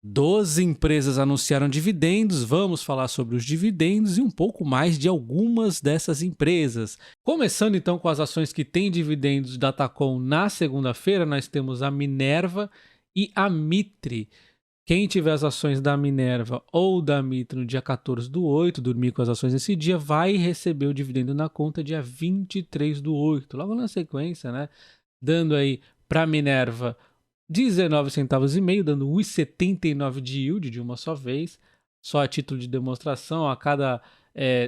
12 empresas anunciaram dividendos, vamos falar sobre os dividendos e um pouco mais de algumas dessas empresas. Começando então com as ações que têm dividendos da Tacom na segunda-feira, nós temos a Minerva e a Mitre. Quem tiver as ações da Minerva ou da Mitre no dia 14/8, dormir com as ações nesse dia, vai receber o dividendo na conta dia 23/8, logo na sequência, né? Dando aí para a Minerva 19 centavos e meio, dando 1,79 de yield de uma só vez. Só a título de demonstração, a cada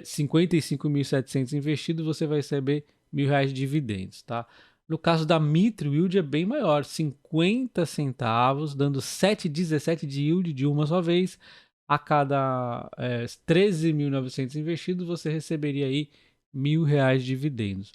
55.700 investidos, você vai receber R$ 1.000 de dividendos, tá? No caso da Mitre, o yield é bem maior, 50 centavos, dando 7,17 de yield de uma só vez. A cada 13.900 investidos, você receberia aí R$ 1.000 de dividendos.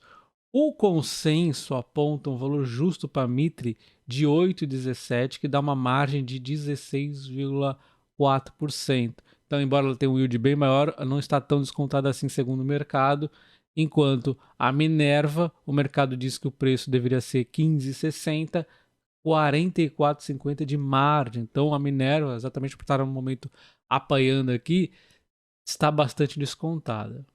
O consenso aponta um valor justo para a Mitre de 8,17, que dá uma margem de 16,4%. Então, embora ela tenha um yield bem maior, não está tão descontada assim segundo o mercado, enquanto a Minerva, o mercado diz que o preço deveria ser 15,60, 44,50 de margem. Então, a Minerva, exatamente por estar no momento apanhando aqui, está bastante descontada.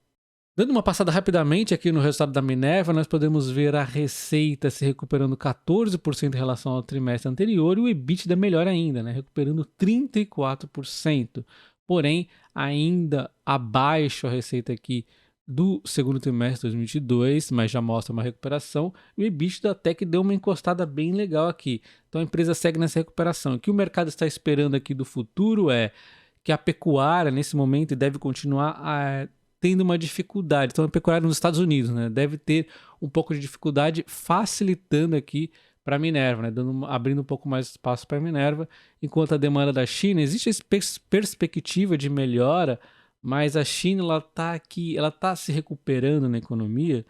Dando uma passada rapidamente aqui no resultado da Minerva, nós podemos ver a receita se recuperando 14% em relação ao trimestre anterior e o EBITDA melhor ainda, né? Recuperando 34%. Porém, ainda abaixo a receita aqui do segundo trimestre de 2022, mas já mostra uma recuperação. E o EBITDA até que deu uma encostada bem legal aqui. Então a empresa segue nessa recuperação. O que o mercado está esperando aqui do futuro é que a pecuária, nesse momento, deve continuar tendo uma dificuldade. Então, a pecuária nos Estados Unidos, né, deve ter um pouco de dificuldade, facilitando aqui para a Minerva, né, abrindo um pouco mais espaço para a Minerva, enquanto a demanda da China, existe perspectiva de melhora, mas a China ela está se recuperando na economia,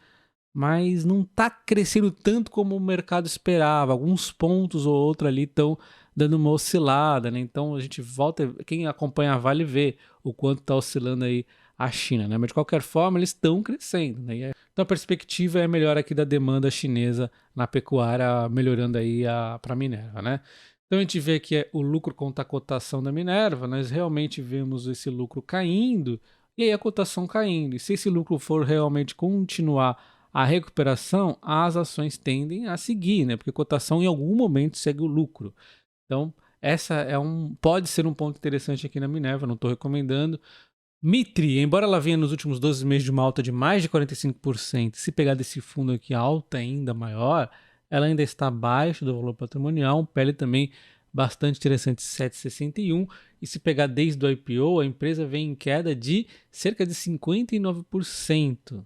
mas não está crescendo tanto como o mercado esperava. Alguns pontos ou outro ali estão dando uma oscilada, né? Então a gente volta, quem acompanha a Vale vê o quanto está oscilando aí a China, né? Mas de qualquer forma eles estão crescendo, né? Então a perspectiva é melhor aqui da demanda chinesa na pecuária, melhorando aí para a Minerva, né? Então a gente vê que o lucro contra a cotação da Minerva, nós realmente vemos esse lucro caindo e aí a cotação caindo. E se esse lucro for realmente continuar a recuperação, as ações tendem a seguir, né? Porque a cotação em algum momento segue o lucro. Então, essa pode ser um ponto interessante aqui na Minerva, não estou recomendando. Mitre, embora ela venha nos últimos 12 meses de uma alta de mais de 45%, se pegar desse fundo aqui alta ainda maior, ela ainda está abaixo do valor patrimonial, um PL também bastante interessante, 7,61, e se pegar desde o IPO, a empresa vem em queda de cerca de 59%.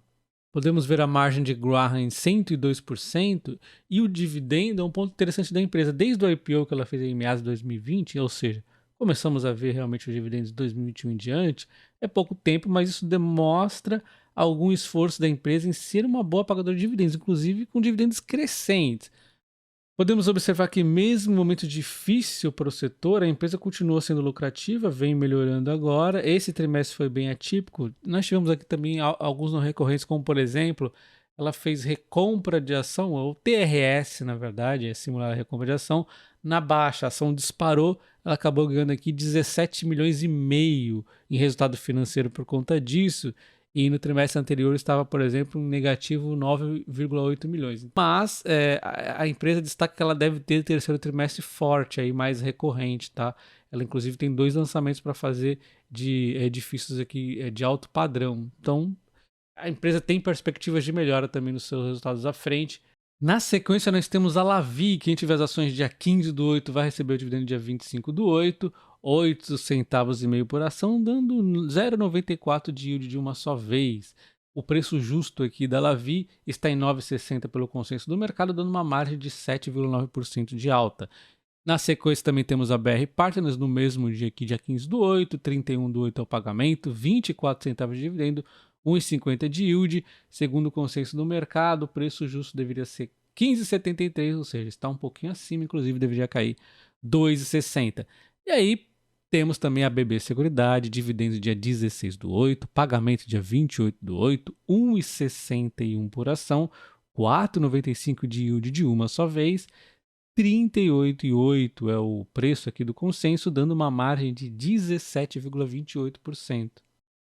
Podemos ver a margem de Graham em 102% e o dividendo é um ponto interessante da empresa. Desde o IPO que ela fez em meados de 2020, ou seja, começamos a ver realmente os dividendos de 2021 em diante, é pouco tempo, mas isso demonstra algum esforço da empresa em ser uma boa pagadora de dividendos, inclusive com dividendos crescentes. Podemos observar que mesmo em um momento difícil para o setor, a empresa continua sendo lucrativa, vem melhorando agora. Esse trimestre foi bem atípico. Nós tivemos aqui também alguns não recorrentes, como por exemplo, ela fez recompra de ação, ou TRS, na verdade, é simular a recompra de ação, na baixa. A ação disparou, ela acabou ganhando aqui 17 milhões e meio em resultado financeiro por conta disso. E no trimestre anterior estava, por exemplo, um negativo 9,8 milhões. Mas a empresa destaca que ela deve ter terceiro trimestre forte, aí mais recorrente, tá? Ela inclusive tem 2 lançamentos para fazer de edifícios aqui de alto padrão. Então, a empresa tem perspectivas de melhora também nos seus resultados à frente. Na sequência, nós temos a Lavi. Quem tiver as ações dia 15/8 vai receber o dividendo dia 25/8, 8 centavos e meio por ação, dando 0,94 de yield de uma só vez. O preço justo aqui da Lavi está em 9,60 pelo consenso do mercado, dando uma margem de 7,9% de alta. Na sequência também temos a BR Partners no mesmo dia aqui, dia 15/8, 31/8 é o pagamento, 24 centavos de dividendo, 1,50 de yield. Segundo o consenso do mercado, o preço justo deveria ser 15,73, ou seja, está um pouquinho acima, inclusive deveria cair 2,60. E aí temos também a BB Seguridade, dividendos dia 16/8, pagamento dia 28/8, 1,61 por ação, 4,95 de yield de uma só vez. 38,8 é o preço aqui do consenso, dando uma margem de 17,28%.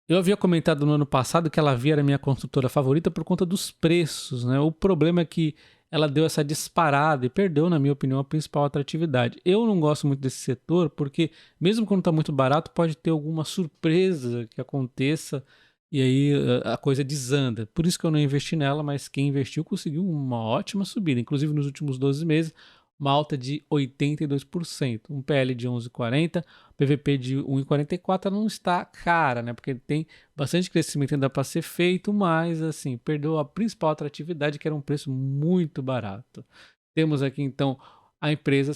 Eu havia comentado no ano passado que ela era a minha construtora favorita por conta dos preços, né? O problema é que ela deu essa disparada e perdeu, na minha opinião, a principal atratividade. Eu não gosto muito desse setor porque, mesmo quando está muito barato, pode ter alguma surpresa que aconteça e aí a coisa desanda. Por isso que eu não investi nela, mas quem investiu conseguiu uma ótima subida. Inclusive, nos últimos 12 meses, uma alta de 82%. Um PL de 11,40, PVP de 1,44 não está cara, né? Porque tem bastante crescimento ainda para ser feito, mas assim, perdeu a principal atratividade, que era um preço muito barato. Temos aqui então a empresa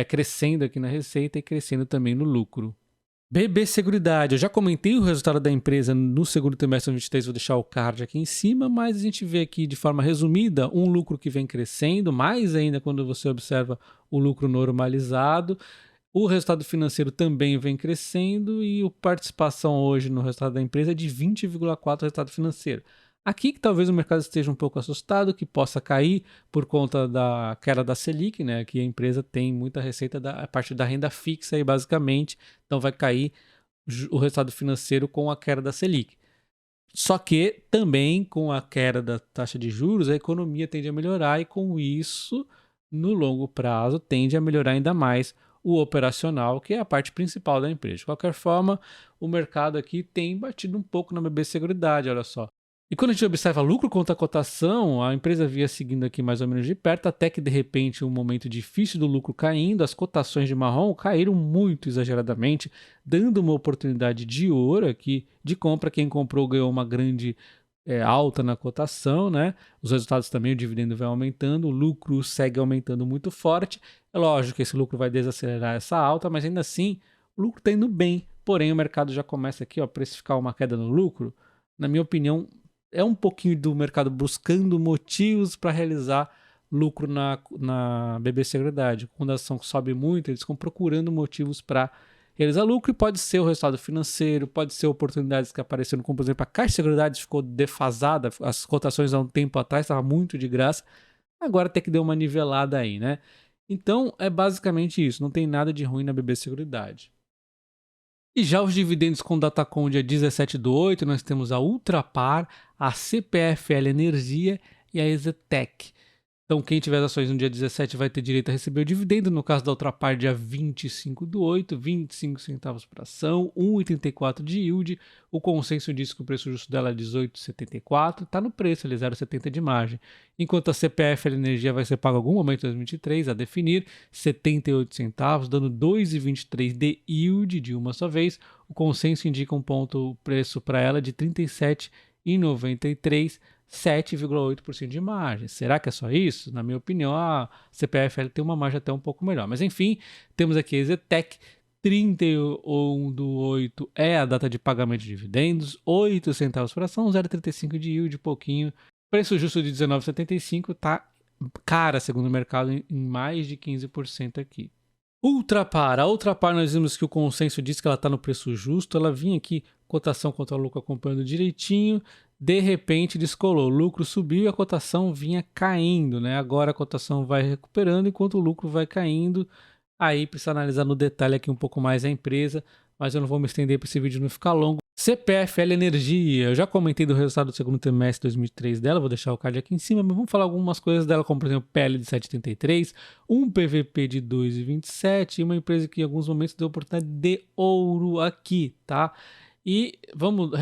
crescendo aqui na receita e crescendo também no lucro. BB Seguridade, eu já comentei o resultado da empresa no segundo trimestre de 2023, vou deixar o card aqui em cima, mas a gente vê aqui de forma resumida um lucro que vem crescendo, mais ainda quando você observa o lucro normalizado. O resultado financeiro também vem crescendo e a participação hoje no resultado da empresa é de 20,4% resultado financeiro. Aqui que talvez o mercado esteja um pouco assustado, que possa cair por conta da queda da Selic, né? Que a empresa tem muita receita a partir da renda fixa aí, basicamente, então vai cair o resultado financeiro com a queda da Selic. Só que também com a queda da taxa de juros, a economia tende a melhorar e com isso, no longo prazo, tende a melhorar ainda mais o operacional, que é a parte principal da empresa. De qualquer forma, o mercado aqui tem batido um pouco na BB Seguridade, olha só. E quando a gente observa lucro contra cotação, a empresa via seguindo aqui mais ou menos de perto, até que de repente um momento difícil do lucro caindo, as cotações de marrom caíram muito exageradamente, dando uma oportunidade de ouro aqui de compra. Quem comprou ganhou uma grande alta na cotação, né? Os resultados também, o dividendo vai aumentando, o lucro segue aumentando muito forte. É lógico que esse lucro vai desacelerar essa alta, mas ainda assim o lucro está indo bem. Porém, o mercado já começa aqui a precificar uma queda no lucro. Na minha opinião, é um pouquinho do mercado buscando motivos para realizar lucro na BB Seguridade. Quando a ação sobe muito, eles ficam procurando motivos para realizar lucro, e pode ser o resultado financeiro, pode ser oportunidades que apareceram, como por exemplo a Caixa de Seguridade ficou defasada, as cotações há um tempo atrás estavam muito de graça, agora tem que dar uma nivelada aí, né? Então é basicamente isso, não tem nada de ruim na BB Seguridade. E já os dividendos com Datacom dia 17/8, nós temos a Ultrapar, a CPFL Energia e a Exetec. Então, quem tiver as ações no dia 17 vai ter direito a receber o dividendo. No caso da Ultrapar, dia 25/8, 25 centavos por ação, 1,34 de yield. O consenso diz que o preço justo dela é 18,74, está no preço, ali 0,70 de margem. Enquanto a CPFL Energia vai ser paga em algum momento em 2023, a definir, 78 centavos, dando 2,23 de yield de uma só vez. O consenso indica um ponto preço para ela de 37,93, 7,8% de margem. Será que é só isso? Na minha opinião, a CPFL tem uma margem até um pouco melhor. Mas enfim, temos aqui a Exetec, 31/8 é a data de pagamento de dividendos, 8 centavos por ação, 0,35 de yield, pouquinho. Preço justo de 19,75, tá cara, segundo o mercado, em mais de 15% aqui. Ultrapar. A Ultrapar, nós vimos que o consenso diz que ela está no preço justo. Ela vinha aqui, cotação contra lucro acompanhando direitinho. De repente descolou, o lucro subiu e a cotação vinha caindo, né? Agora a cotação vai recuperando enquanto o lucro vai caindo. Aí precisa analisar no detalhe aqui um pouco mais a empresa, mas eu não vou me estender para esse vídeo não ficar longo. CPFL Energia, eu já comentei do resultado do segundo trimestre de 2003 dela, vou deixar o card aqui em cima, mas vamos falar algumas coisas dela, como por exemplo PL de 7,33, um PVP de 2,27 e uma empresa que em alguns momentos deu oportunidade de ouro aqui, tá? E vamos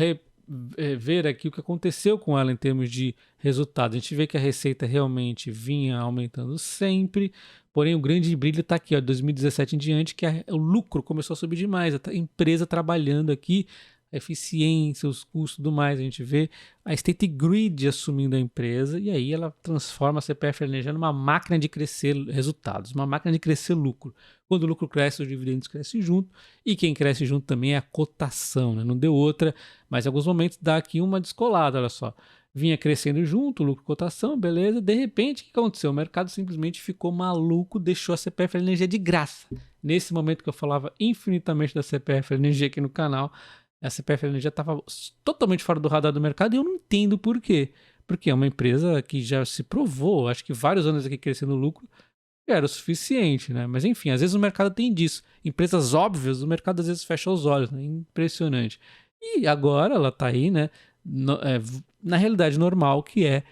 ver aqui o que aconteceu com ela em termos de resultado. A gente vê que a receita realmente vinha aumentando sempre, porém o grande brilho está aqui, ó, 2017 em diante, que o lucro começou a subir demais, a empresa trabalhando aqui, a eficiência, os custos e tudo mais. A gente vê a State Grid assumindo a empresa e aí ela transforma a CPF Energia numa máquina de crescer resultados, uma máquina de crescer lucro. Quando o lucro cresce, os dividendos crescem junto e quem cresce junto também é a cotação, né? Não deu outra, mas em alguns momentos dá aqui uma descolada, olha só. Vinha crescendo junto, lucro, cotação, beleza. De repente, o que aconteceu? O mercado simplesmente ficou maluco, deixou a CPF Energia de graça. Nesse momento que eu falava infinitamente da CPF Energia aqui no canal, a CPFL já estava totalmente fora do radar do mercado e eu não entendo por quê. Porque é uma empresa que já se provou, acho que vários anos aqui crescendo lucro, já era o suficiente, né? Mas enfim, às vezes o mercado tem disso. Empresas óbvias, o mercado às vezes fecha os olhos, né? Impressionante. E agora ela tá aí, né? Na realidade normal, que é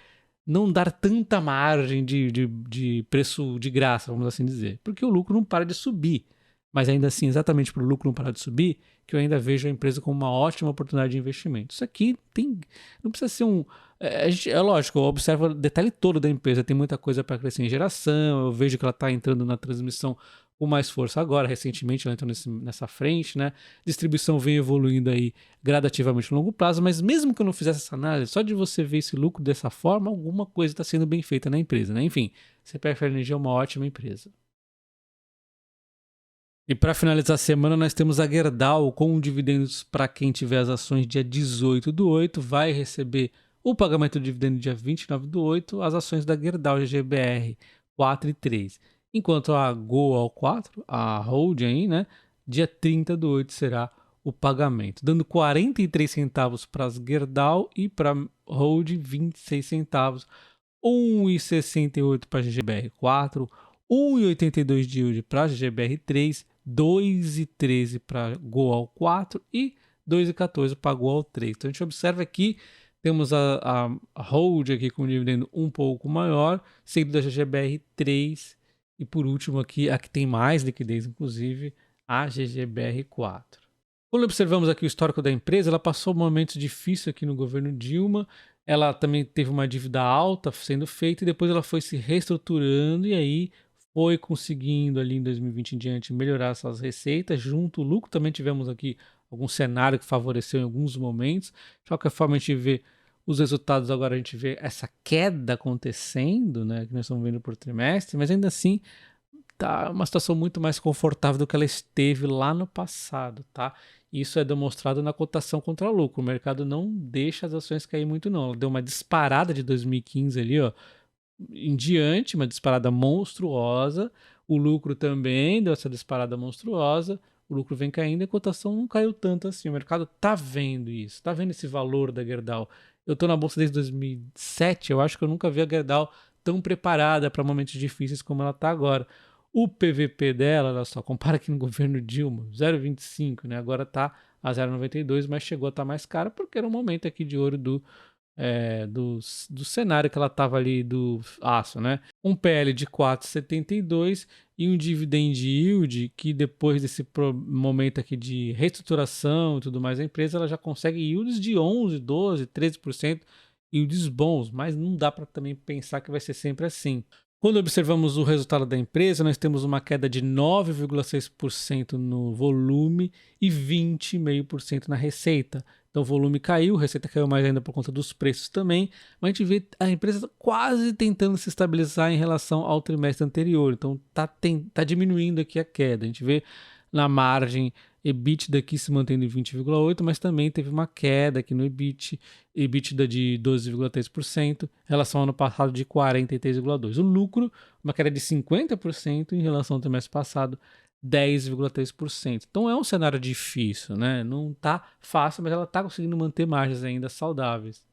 não dar tanta margem de preço de graça, vamos assim dizer. Porque o lucro não para de subir. Mas ainda assim, exatamente por o lucro não parar de subir, que eu ainda vejo a empresa como uma ótima oportunidade de investimento. Isso aqui não precisa ser um... É lógico, eu observo o detalhe todo da empresa. Tem muita coisa para crescer em geração, eu vejo que ela está entrando na transmissão com mais força agora. Recentemente ela entrou nessa frente, né? Distribuição vem evoluindo aí gradativamente no longo prazo, mas mesmo que eu não fizesse essa análise, só de você ver esse lucro dessa forma, alguma coisa está sendo bem feita na empresa, né? Enfim, CPFL Energia é uma ótima empresa. E para finalizar a semana, nós temos a Gerdau com dividendos para quem tiver as ações dia 18/8, vai receber o pagamento do dividendo dia 29/8, as ações da Gerdau GGBR 4,3. Enquanto a Goal 4, a Hold aí, né, dia 30/8 será o pagamento, dando 43 centavos para as Gerdau e para Hold 26 centavos, 1,68 para a GGBR 4, 1,82 de yield para a GBR 3, 2,13 para Goal 4 e 2,14 para Goal 3. Então a gente observa aqui, temos a Hold aqui com um dividendo um pouco maior, seguido da GGBR 3 e por último aqui, a que tem mais liquidez inclusive, a GGBR 4. Quando observamos aqui o histórico da empresa, ela passou momentos difíceis aqui no governo Dilma, ela também teve uma dívida alta sendo feita e depois ela foi se reestruturando e aí foi conseguindo ali em 2020 em diante melhorar suas receitas, junto o lucro também tivemos aqui algum cenário que favoreceu em alguns momentos. De qualquer forma a gente vê os resultados agora, a gente vê essa queda acontecendo, né, que nós estamos vendo por trimestre, mas ainda assim tá uma situação muito mais confortável do que ela esteve lá no passado, tá? Isso é demonstrado na cotação contra lucro. O mercado não deixa as ações cair muito não. Ela deu uma disparada de 2015 ali, ó, em diante, uma disparada monstruosa. O lucro também deu essa disparada monstruosa. O lucro vem caindo e a cotação não caiu tanto assim. O mercado tá vendo isso, tá vendo esse valor da Gerdau. Eu tô na bolsa desde 2007, eu acho que eu nunca vi a Gerdau tão preparada para momentos difíceis como ela tá agora. O PVP dela, olha só, compara aqui no governo Dilma, 0,25, né? Agora tá a 0,92, mas chegou a estar mais cara porque era um momento aqui de ouro do cenário que ela estava ali do aço, né? Um PL de 4,72 e um dividend yield que depois desse momento aqui de reestruturação e tudo mais, a empresa ela já consegue yields de 11, 12, 13%, yields bons, mas não dá para também pensar que vai ser sempre assim. Quando observamos o resultado da empresa, nós temos uma queda de 9,6% no volume e 20,5% na receita. Então o volume caiu, a receita caiu mais ainda por conta dos preços também, mas a gente vê a empresa quase tentando se estabilizar em relação ao trimestre anterior. Então tá diminuindo aqui a queda. A gente vê na margem EBITDA aqui se mantendo em 20,8%, mas também teve uma queda aqui no EBITDA de 12,3%, em relação ao ano passado de 43,2%. O lucro, uma queda de 50% em relação ao trimestre passado, 10,3%. Então é um cenário difícil, né? Não tá fácil, mas ela está conseguindo manter margens ainda saudáveis.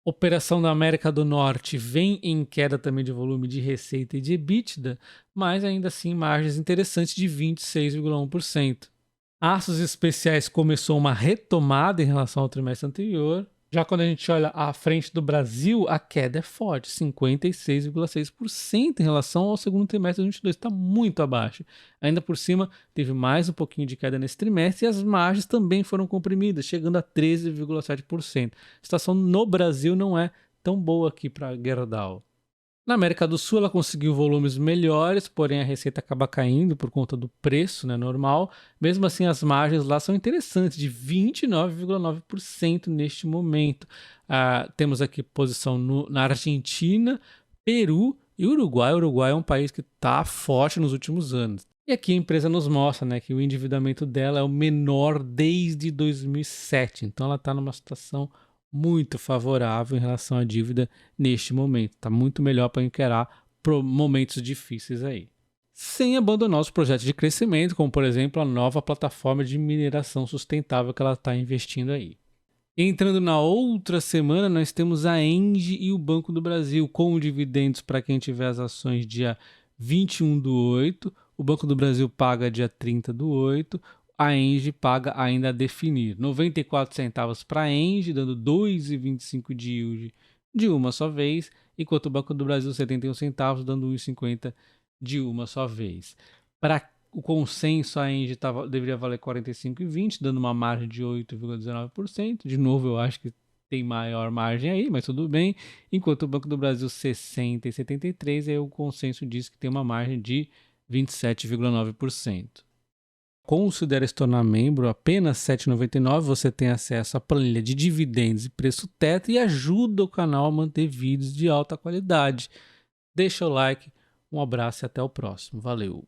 Operação da América do Norte vem em queda também de volume de receita e de EBITDA, mas ainda assim margens interessantes de 26,1%. Aços Especiais começou uma retomada em relação ao trimestre anterior. Já quando a gente olha à frente do Brasil, a queda é forte, 56,6% em relação ao segundo trimestre de 2022, está muito abaixo. Ainda por cima, teve mais um pouquinho de queda nesse trimestre e as margens também foram comprimidas, chegando a 13,7%. A situação no Brasil não é tão boa aqui para a Gerdau. Na América do Sul, ela conseguiu volumes melhores, porém a receita acaba caindo por conta do preço, né, normal. Mesmo assim, as margens lá são interessantes, de 29,9% neste momento. Temos aqui posição na Argentina, Peru e Uruguai. O Uruguai é um país que está forte nos últimos anos. E aqui a empresa nos mostra, né, que o endividamento dela é o menor desde 2007. Então ela está numa situação muito favorável em relação à dívida neste momento. Está muito melhor para encarar momentos difíceis aí. Sem abandonar os projetos de crescimento, como por exemplo a nova plataforma de mineração sustentável que ela está investindo aí. Entrando na outra semana, nós temos a Engie e o Banco do Brasil com dividendos para quem tiver as ações dia 21/8, o Banco do Brasil paga dia 30/8, a Engie paga ainda a definir. 94 centavos para a Engie, dando 2,25 de yield de uma só vez, enquanto o Banco do Brasil 71 centavos, dando 1,50 de uma só vez. Para o consenso, a Engie deveria valer 45,20, dando uma margem de 8,19%. De novo, eu acho que tem maior margem aí, mas tudo bem. Enquanto o Banco do Brasil 60 e 73, aí o consenso diz que tem uma margem de 27,9%. Considere se tornar membro, apenas R$ 7,99, você tem acesso à planilha de dividendos e preço teto e ajuda o canal a manter vídeos de alta qualidade. Deixa o like, um abraço e até o próximo. Valeu!